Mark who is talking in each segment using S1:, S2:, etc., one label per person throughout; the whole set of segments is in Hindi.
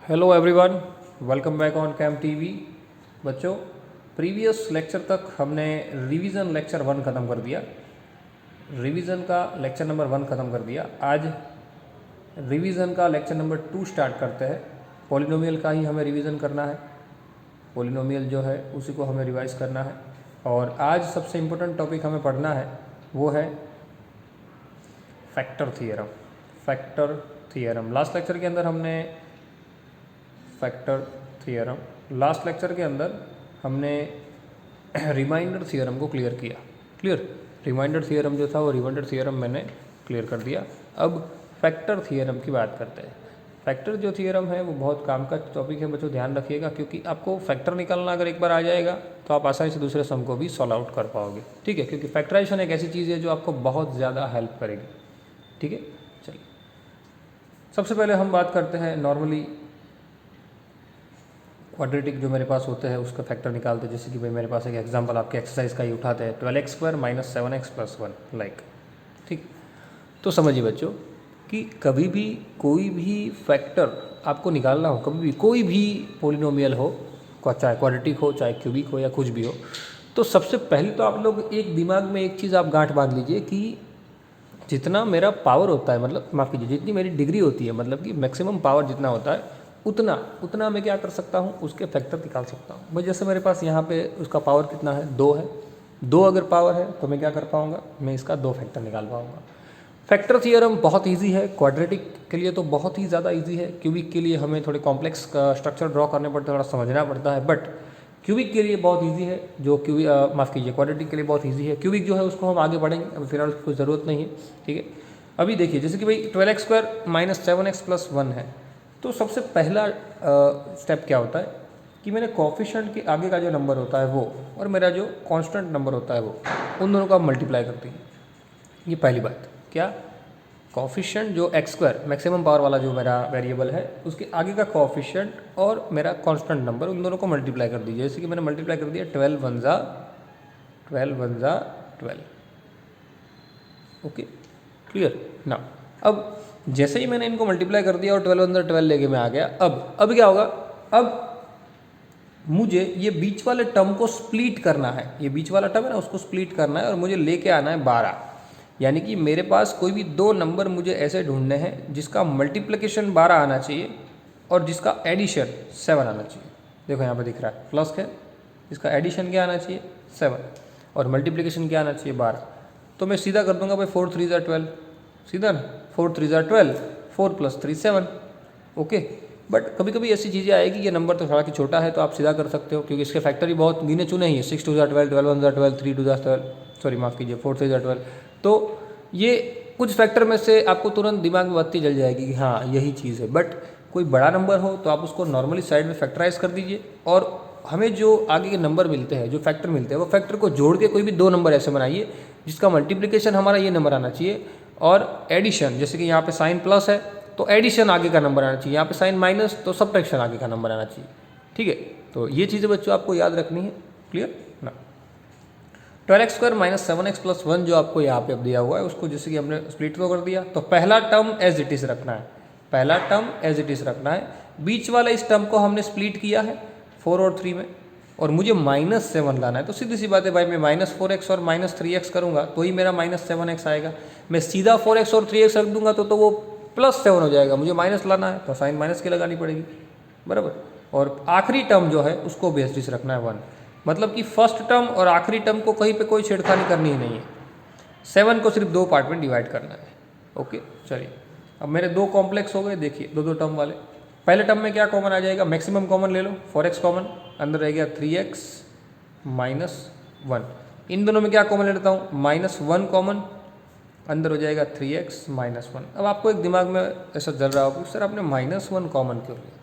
S1: Hello everyone, welcome back on cam TV. बच्चों, प्रीवियस लेक्चर तक हमने रिवीजन लेक्चर 1 ख़त्म कर दिया। रिवीजन का लेक्चर नंबर 1 ख़त्म कर दिया। आज रिवीजन का लेक्चर नंबर 2 स्टार्ट करते हैं। पॉलिनोमियल का ही हमें रिवीजन करना है। पॉलिनोमियल जो है उसी को हमें रिवाइज करना है। और आज सबसे इम्पोर्टेंट टॉपिक हमें पढ़ना है वो है factor theorem. Factor theorem last lecture के अंदर हमने फैक्टर थियरम लास्ट लेक्चर के अंदर हमने रिमाइंडर थियरम को क्लियर किया। क्लियर, रिमाइंडर थियरम जो था वो रिमाइंडर थियरम मैंने क्लियर कर दिया। अब फैक्टर थियरम की बात करते हैं। फैक्टर जो थियरम है वो बहुत काम का टॉपिक है बच्चों, ध्यान रखिएगा, क्योंकि आपको फैक्टर निकालना अगर एक बार आ जाएगा तो आप आसानी से दूसरे सम को भी सॉल्व आउट कर पाओगे। ठीक है, क्योंकि फैक्टराइजेशन एक ऐसी चीज़ है जो आपको बहुत ज़्यादा हेल्प करेगी। ठीक है, चलिए सबसे पहले हम बात करते हैं नॉर्मली क्वाड्रेटिक जो मेरे पास होते हैं उसका फैक्टर निकालते हैं। जैसे कि भाई मेरे पास एक एग्जांपल आपके एक्सरसाइज का ही उठाते हैं, 12x² - 7x + 1 लाइक। ठीक, तो समझिए बच्चों कि कभी भी कोई भी फैक्टर आपको निकालना हो, कभी भी कोई भी पोलिनोमियल हो, चाहे क्वाड्रेटिक हो चाहे क्यूबिक हो या कुछ भी हो, तो सबसे पहले तो आप लोग एक दिमाग में एक चीज़ आप गांठ बांध लीजिए कि जितना मेरा पावर होता है, मतलब माफ़ कीजिए, जितनी मेरी डिग्री होती है, मतलब कि मैक्सिमम पावर जितना होता है उतना मैं क्या कर सकता हूँ, उसके फैक्टर निकाल सकता हूँ। भाई जैसे मेरे पास यहाँ पे उसका पावर कितना है, 2 है। 2 अगर पावर है तो मैं क्या कर पाऊँगा, मैं इसका 2 फैक्टर निकाल पाऊँगा। फैक्टर थियरम बहुत इजी है। क्वाड्रेटिक के लिए तो बहुत ही ज़्यादा इजी है। क्यूबिक के लिए हमें थोड़े कॉम्प्लेक्स स्ट्रक्चर ड्रॉ करने पड़ते हैं, थोड़ा समझना पड़ता है, बट क्यूबिक के लिए बहुत इजी है। जो माफ़ कीजिए, क्वाड्रेटिक के लिए बहुत इजी है। क्यूबिक जो है उसको हम आगे बढ़ेंगे, अभी फिलहाल उसकी कोई ज़रूरत नहीं है। ठीक है, अभी देखिए जैसे कि भाई 12x² - 7x + 1 है, तो सबसे पहला स्टेप क्या होता है कि मैंने कोफिशिएंट के आगे का जो नंबर होता है वो और मेरा जो कांस्टेंट नंबर होता है वो, उन दोनों को आप मल्टीप्लाई करते हैं। ये पहली बात। क्या, कोफिशिएंट जो x² मैक्सिमम पावर वाला जो मेरा वेरिएबल है उसके आगे का कोफिशिएंट और मेरा कांस्टेंट नंबर, उन दोनों को मल्टीप्लाई कर दीजिए। जैसे कि मैंने मल्टीप्लाई कर दिया 12 × 1 = 12। ओके, क्लियर ना। अब जैसे ही मैंने इनको मल्टीप्लाई कर दिया और 12 × 12 लेके मैं आ गया, अब क्या होगा, अब मुझे ये बीच वाले टर्म को स्प्लिट करना है। ये बीच वाला टर्म है ना, उसको स्प्लिट करना है और मुझे लेके आना है 12। यानी कि मेरे पास कोई भी 2 नंबर मुझे ऐसे ढूंढने हैं जिसका मल्टीप्लिकेशन 12 आना चाहिए और जिसका एडिशन 7 आना चाहिए। देखो यहाँ पे दिख रहा है प्लस है, इसका एडिशन क्या आना चाहिए 7 और मल्टीप्लिकेशन क्या आना चाहिए 12। तो मैं सीधा कर दूंगा भाई 4 × 3 = 12, सीधा ना, 4 × 3 = 12, 4 + 3 = 7। ओके, बट कभी कभी ऐसी चीज़ें आएगी, ये नंबर तो थोड़ा कि छोटा है तो आप सीधा कर सकते हो, क्योंकि इसके फैक्टर ही बहुत गिने चुने ही है। 6 × 2 = 12, 12 × 1 = 12, 3 × 2 = 12, सॉरी माफ़ कीजिए 4 × 3 = 12। तो ये कुछ फैक्टर में से आपको तुरंत दिमाग में बत्ती जल जाएगी कि हाँ यही चीज़ है। बट कोई बड़ा नंबर हो तो आप उसको नॉर्मली साइड में फैक्टराइज कर दीजिए और हमें जो आगे के नंबर मिलते हैं, जो फैक्टर मिलते हैं, वो फैक्टर को जोड़ के कोई भी 2 नंबर ऐसे बनाइए जिसका मल्टीप्लिकेशन हमारा ये नंबर आना चाहिए और एडिशन, जैसे कि यहाँ पे साइन प्लस है तो एडिशन आगे का नंबर आना चाहिए, यहाँ पे साइन माइनस तो सब्ट्रैक्शन आगे का नंबर आना चाहिए। ठीक है, तो ये चीज़ें बच्चों आपको याद रखनी है। क्लियर ना। 12x² - 7x + 1 जो आपको यहाँ पे अब दिया हुआ है उसको जैसे कि हमने स्प्लिट तो कर दिया, तो पहला टर्म एज इट इज़ रखना है। पहला टर्म एज इट इज़ रखना है। बीच वाला इस टर्म को हमने स्प्लिट किया है 4 और 3 में, और मुझे -7 लाना है। तो सीधी सी बात है भाई, मैं -4x और -3x करूँगा तो ही मेरा -7x आएगा। मैं सीधा 4x और 3x रख दूंगा तो वो +7 हो जाएगा। मुझे माइनस लाना है तो साइन माइनस की लगानी पड़ेगी, बराबर। और आखिरी टर्म जो है उसको भी एज इट इज़ रखना है 1। मतलब कि फर्स्ट टर्म और आखिरी टर्म को कहीं पे कोई छेड़खानी करनी ही नहीं है। 7 को सिर्फ 2 पार्ट में डिवाइड करना है। ओके, चलिए अब मेरे 2 कॉम्प्लेक्स हो गए। देखिए 2 टर्म वाले, पहले टर्म में क्या कॉमन आ जाएगा, मैक्सिमम कॉमन ले लो, 4x कॉमन, अंदर रह गया 3x - 1। इन दोनों में क्या कॉमन ले लेता हूँ, -1 कॉमन, अंदर हो जाएगा 3x - 1। अब आपको एक दिमाग में ऐसा चल रहा होगा कि सर आपने -1 कॉमन क्यों लिया।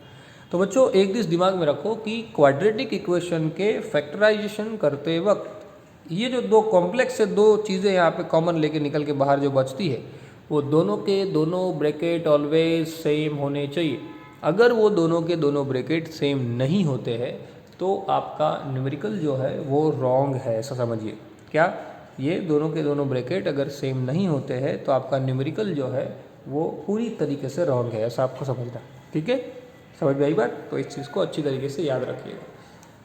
S1: तो बच्चों एक चीज़ दिमाग में रखो कि क्वाड्रेटिक इक्वेशन के फैक्टराइजेशन करते वक्त ये जो 2 कॉम्प्लेक्स से 2 चीज़ें यहाँ पे कॉमन लेके निकल के बाहर जो बचती है वो दोनों के दोनों ब्रैकेट ऑलवेज सेम होने चाहिए। अगर वो दोनों के दोनों ब्रैकेट सेम नहीं होते हैं तो आपका न्यूमेरिकल जो है वो रॉन्ग है, ऐसा समझिए। क्या, ये दोनों के दोनों ब्रैकेट अगर सेम नहीं होते हैं तो आपका न्यूमेरिकल जो है वो पूरी तरीके से रॉन्ग है, ऐसा आपको समझना। ठीक है, समझ में आई बात? तो इस चीज़ को अच्छी तरीके से याद रखिएगा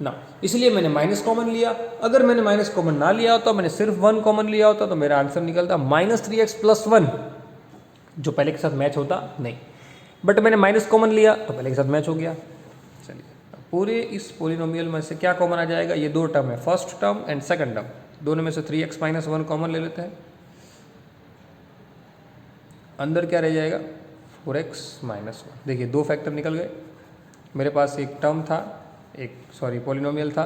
S1: ना। इसलिए मैंने माइनस कॉमन लिया। अगर मैंने माइनस कॉमन ना लिया होता, मैंने सिर्फ 1 कॉमन लिया होता, तो मेरा आंसर निकलता -3x + 1, जो पहले के साथ मैच होता नहीं। बट मैंने माइनस कॉमन लिया तो पहले के साथ मैच हो गया। चलिए, पूरे इस पोलिनोमियल में से क्या कॉमन आ जाएगा? ये दो टर्म है, first term and second term, दोनों में से 3x - 1 कॉमन ले लेते हैं। अंदर क्या रह जाएगा? 4x - 1। देखिए, दो फैक्टर निकल गए। मेरे पास एक टर्म था, पोलिनोमियल था।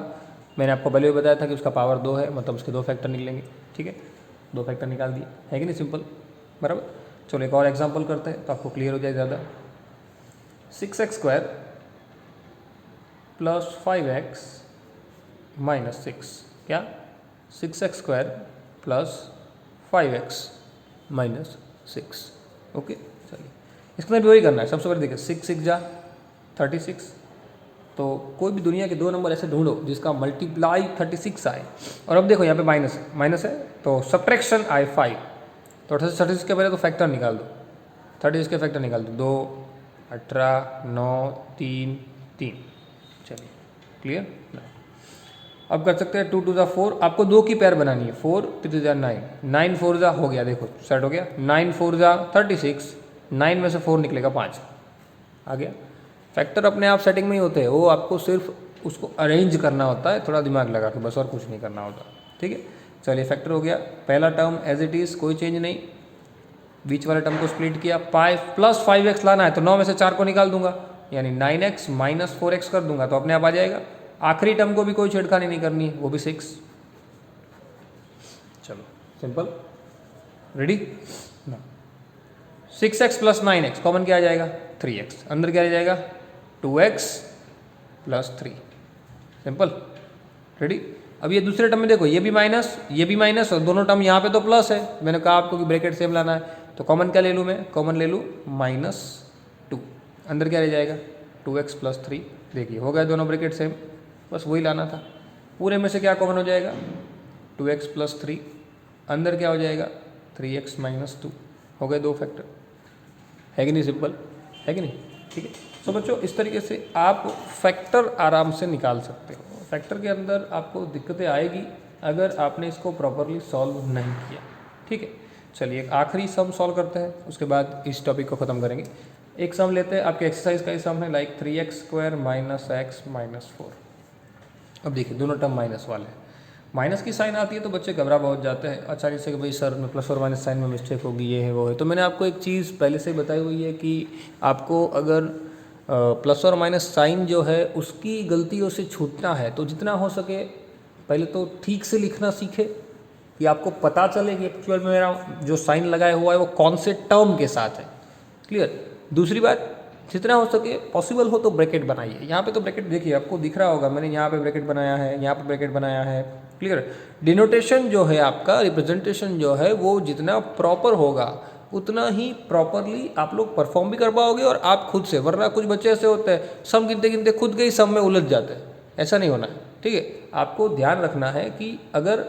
S1: मैंने आपको पहले भी बताया था कि उसका पावर 2 है, मतलब उसके दो फैक्टर निकलेंगे। ठीक है, दो फैक्टर निकाल दिए, है कि नहीं? सिंपल, बराबर। चलो एक और एग्जांपल करते हैं तो आपको क्लियर हो जाए ज़्यादा। 6x² + 5x - 6, क्या? 6x² + 5x - 6। ओके, चलिए इसके अंदर भी वही करना है। सबसे पहले देखिए, 6 6 जा 36। तो कोई भी दुनिया के दो नंबर ऐसे ढूंढो जिसका मल्टीप्लाई 36 आए। और अब देखो यहाँ पे माइनस है तो सब्ट्रैक्शन आए 5। तो 36 के पहले तो फैक्टर निकाल दो, 36 के फैक्टर निकाल दो, 2 18 9 3 3। चलिए, क्लियर? अब कर सकते हैं 2 2 जा 4। आपको दो की पेयर बनानी है, 4 3 जा 9, 9 4 जा हो गया, देखो सेट हो गया। 9 4 जा 36, 9 में से 4 निकलेगा 5, आ गया। फैक्टर अपने आप सेटिंग में ही होते हैं, वो आपको सिर्फ उसको अरेंज करना होता है, थोड़ा दिमाग लगा के, बस और कुछ नहीं करना होता। ठीक है, चलिए फैक्टर हो गया। पहला टर्म एज इट इज़, कोई चेंज नहीं। बीच वाले टर्म को स्प्लिट किया, 5 + 5x लाना है तो 9 में से 4 को निकाल दूंगा, यानी 9x - 4x कर दूंगा तो अपने आप आ जाएगा। आखिरी टर्म को भी कोई छेड़खानी नहीं करनी है, वो भी 6। चलो सिंपल, रेडी ना। 6x + 9x कॉमन क्या आ जाएगा? 3x। अंदर क्या आ जाएगा? 2x + 3। Simple, ready. अब ये दूसरे टर्म में देखो, ये भी माइनस और दोनों टर्म यहाँ पे तो प्लस है। मैंने कहा आपको कि ब्रैकेट सेम लाना है, तो कॉमन क्या ले लूँ मैं? कॉमन ले लूँ -2। अंदर क्या रह जाएगा? 2x + 3। देखिए हो गया दोनों ब्रैकेट सेम, बस वही लाना था। पूरे में से क्या कॉमन हो जाएगा? 2x + 3। अंदर क्या हो जाएगा? 3x - 2। हो गए दो फैक्टर, है कि नहीं? सिंपल, है कि नहीं? ठीक है। तो बच्चों, इस तरीके से आप फैक्टर आराम से निकाल सकते हो। फैक्टर के अंदर आपको दिक्कतें आएगी अगर आपने इसको प्रॉपरली सॉल्व नहीं किया। ठीक है, चलिए एक आखिरी सम सॉल्व करते हैं, उसके बाद इस टॉपिक को ख़त्म करेंगे। एक सम लेते हैं, आपके एक्सरसाइज का ही सम है, लाइक 3x² - x - 4। अब देखिए दोनों टर्म माइनस वाले हैं, माइनस की साइन आती है तो बच्चे घबरा बहुत जाते हैं अचानक से कि भाई सर में प्लस और माइनस साइन में मिस्टेक होगी, ये है वो है। तो मैंने आपको एक चीज़ पहले से ही बताई हुई है कि आपको अगर प्लस और माइनस साइन जो है उसकी गलतियों से छूटना है तो जितना हो सके पहले तो ठीक से लिखना सीखे, कि आपको पता चले कि एक्चुअल में मेरा जो साइन लगाया हुआ है वो कौन से टर्म के साथ है। क्लियर? दूसरी बात, जितना हो सके पॉसिबल हो तो ब्रैकेट बनाइए। यहाँ पे तो ब्रैकेट देखिए आपको दिख रहा होगा, मैंने यहाँ पे ब्रैकेट बनाया है, यहाँ पे ब्रैकेट बनाया है। क्लियर? डिनोटेशन जो है आपका, रिप्रेजेंटेशन जो है वो जितना प्रॉपर होगा उतना ही प्रॉपरली आप लोग परफॉर्म भी कर पाओगे और आप खुद से। वरना कुछ बच्चे ऐसे होते हैं सम गिनते गिनते खुद के ही सम में उलझ जाते हैं, ऐसा नहीं होना है। ठीक है, आपको ध्यान रखना है कि अगर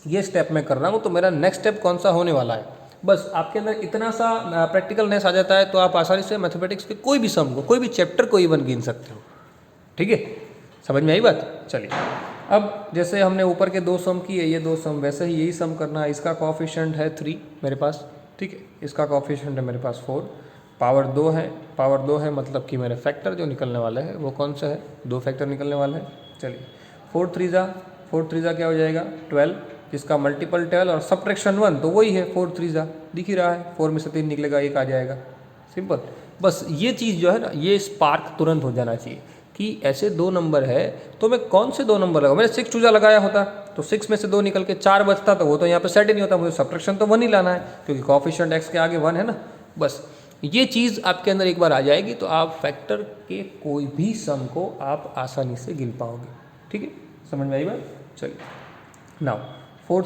S1: ये स्टेप मैं कर रहा हूँ तो मेरा नेक्स्ट स्टेप कौन सा होने वाला है। बस आपके अंदर इतना सा प्रैक्टिकलनेस आ जाता है तो आप आसानी से मैथमेटिक्स के कोई भी सम को, कोई भी चैप्टर को इवन गिन सकते हो। ठीक है, समझ में आई बात? चलिए, अब जैसे हमने ऊपर के दो सम किए, ये दो सम, वैसे ही यही सम करना है। इसका कोएफिशिएंट है 3 मेरे पास, ठीक है। इसका कोएफिशिएंट है मेरे पास 4, पावर 2 है। पावर 2 है मतलब कि मेरे फैक्टर जो निकलने वाले हैं वो कौन सा है? दो फैक्टर निकलने वाले हैं। चलिए, 4 3 जा क्या हो जाएगा? 12, जिसका मल्टीपल 12 और सब्ट्रैक्शन 1 तो वही है 4 3 जा, दिख ही रहा है। 4 में से 3 निकलेगा, 1 आ जाएगा। सिंपल, बस ये चीज़ जो है ना, ये स्पार्क तुरंत हो जाना चाहिए कि ऐसे दो नंबर है तो मैं कौन से दो नंबर लगाऊं। मैंने 6 2 जा लगाया होता तो 6 में से 2 निकल के 4 बचता तो वो तो यहाँ पे सेट ही नहीं होता। मुझे सब्ट्रैक्शन तो 1 ही लाना है क्योंकि कोएफिशिएंट x के आगे 1 है ना। बस ये चीज़ आपके अंदर एक बार आ जाएगी तो आप फैक्टर के कोई भी सम को आप आसानी से गिन पाओगे। ठीक है, समझ में आई बात? चलिए, नाउ 4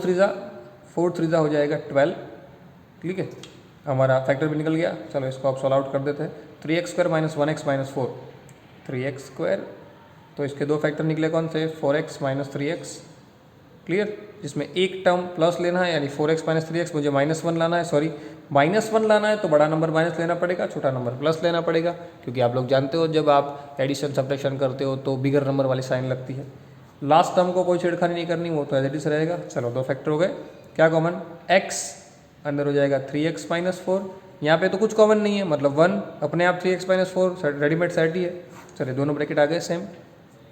S1: 3 जा हो जाएगा 12। ठीक है, हमारा फैक्टर भी निकल गया। चलो इसको आप सॉल्व आउट कर देते हैं। 3x² - 1x - 4, 3x², तो इसके दो फैक्टर निकले कौन से? 4x - 3x। क्लियर? जिसमें एक टर्म प्लस लेना है, यानी 4x - 3x मुझे -1 लाना है, सॉरी -1 लाना है तो बड़ा नंबर माइनस लेना पड़ेगा, छोटा नंबर प्लस लेना पड़ेगा, क्योंकि आप लोग जानते हो जब आप एडिशन सब्ट्रैक्शन करते हो तो बिगर नंबर वाली साइन लगती है। लास्ट टर्म को कोई छेड़खानी नहीं करनी, वो तो एज इट इज रहेगा। चलो 2 फैक्टर हो गए, क्या कॉमन, x अंदर हो जाएगा 3x - 4, यहाँ पे तो कुछ कॉमन नहीं है, मतलब 1 अपने आप 3x - 4 रेडीमेड सेट ही है। चलिए दोनों ब्रैकेट आ गए सेम,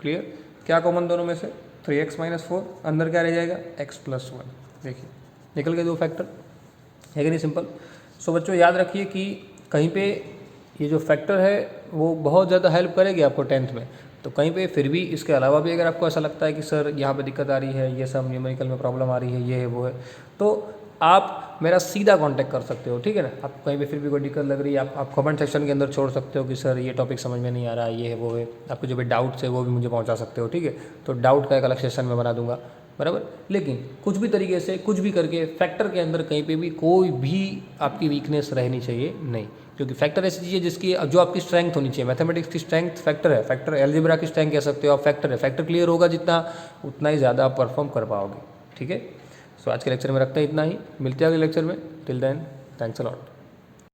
S1: क्लियर। क्या कॉमन दोनों में से, 3x - 4, अंदर क्या रह जाएगा x + 1, देखिए निकल गए 2 फैक्टर, है कि नहीं सिंपल। सो बच्चों याद रखिए कि कहीं पे ये जो फैक्टर है वो बहुत ज़्यादा हेल्प करेगी आपको 10th में। तो कहीं पे फिर भी इसके अलावा भी अगर आपको ऐसा लगता है कि सर यहाँ पे दिक्कत आ रही है, ये सब न्यूमेरिकल में प्रॉब्लम आ रही है, ये है वो है, तो आप मेरा सीधा कांटेक्ट कर सकते हो, ठीक है ना। आपको कहीं पे फिर भी कोई दिक्कत लग रही है, आप कमेंट सेक्शन के अंदर छोड़ सकते हो कि सर ये टॉपिक समझ में नहीं आ रहा है, ये है वो है। आपको जो भी डाउट्स है वो भी मुझे पहुँचा सकते हो, ठीक है। तो डाउट का एक अलग सेशन में बना दूंगा, बराबर। लेकिन कुछ भी तरीके से कुछ भी करके फैक्टर के अंदर कहीं पे भी कोई भी आपकी वीकनेस रहनी चाहिए नहीं, क्योंकि फैक्टर ऐसी चीज़ है जिसकी जो आपकी स्ट्रैंथ होनी चाहिए। मैथमेटिक्स की स्ट्रैंथ फैक्टर है, फैक्टर अलजेब्रा की स्ट्रैंथ कह सकते हो आप, फैक्टर है। फैक्टर क्लियर होगा जितना, उतना ही ज़्यादा आप परफॉर्म कर पाओगे, ठीक है। सो आज के लेक्चर में रखते हैं इतना ही, मिलते हैं अगले लेक्चर में। Till then thanks a lot.